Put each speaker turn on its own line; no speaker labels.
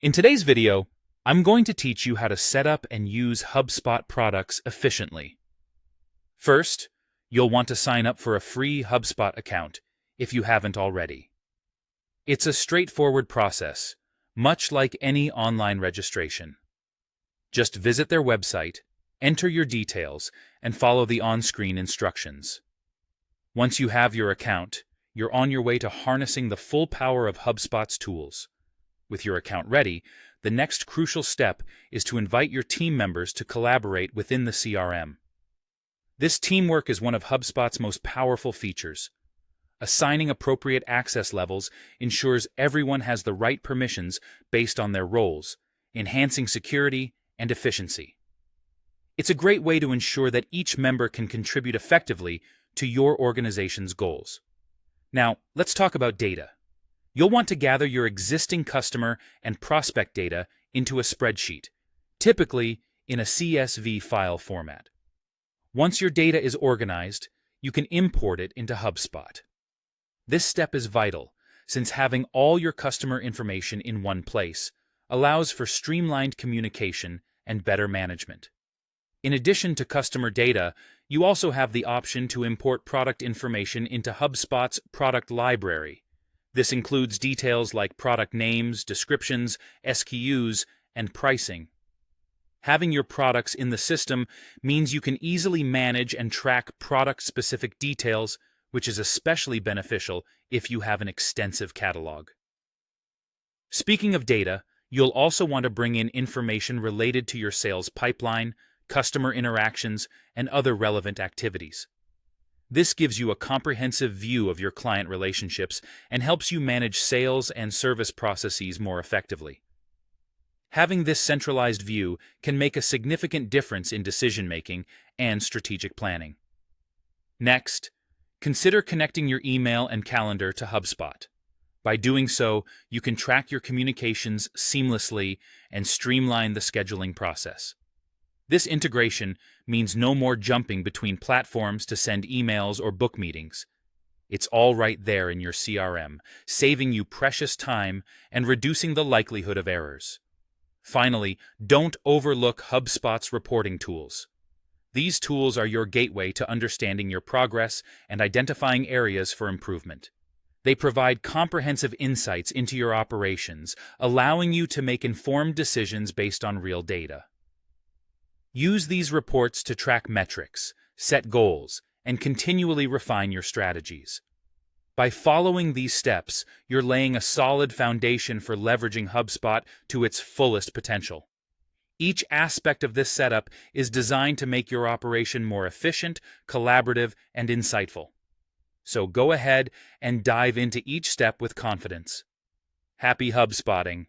In today's video, I'm going to teach you how to set up and use HubSpot products efficiently. First, you'll want to sign up for a free HubSpot account if you haven't already. It's a straightforward process, much like any online registration. Just visit their website, enter your details, and follow the on-screen instructions. Once you have your account, you're on your way to harnessing the full power of HubSpot's tools. With your account ready, the next crucial step is to invite your team members to collaborate within the CRM. This teamwork is one of HubSpot's most powerful features. Assigning appropriate access levels ensures everyone has the right permissions based on their roles, enhancing security and efficiency. It's a great way to ensure that each member can contribute effectively to your organization's goals. Now, let's talk about data. You'll want to gather your existing customer and prospect data into a spreadsheet, typically in a CSV file format. Once your data is organized, you can import it into HubSpot. This step is vital, since having all your customer information in one place allows for streamlined communication and better management. In addition to customer data, you also have the option to import product information into HubSpot's product library. This includes details like product names, descriptions, SKUs, and pricing. Having your products in the system means you can easily manage and track product-specific details, which is especially beneficial if you have an extensive catalog. Speaking of data, you'll also want to bring in information related to your sales pipeline, customer interactions, and other relevant activities. This gives you a comprehensive view of your client relationships and helps you manage sales and service processes more effectively. Having this centralized view can make a significant difference in decision-making and strategic planning. Next, consider connecting your email and calendar to HubSpot. By doing so, you can track your communications seamlessly and streamline the scheduling process. This integration means no more jumping between platforms to send emails or book meetings. It's all right there in your CRM, saving you precious time and reducing the likelihood of errors. Finally, don't overlook HubSpot's reporting tools. These tools are your gateway to understanding your progress and identifying areas for improvement. They provide comprehensive insights into your operations, allowing you to make informed decisions based on real data. Use these reports to track metrics, set goals, and continually refine your strategies. By following these steps, you're laying a solid foundation for leveraging HubSpot to its fullest potential. Each aspect of this setup is designed to make your operation more efficient, collaborative, and insightful. So go ahead and dive into each step with confidence. Happy HubSpotting!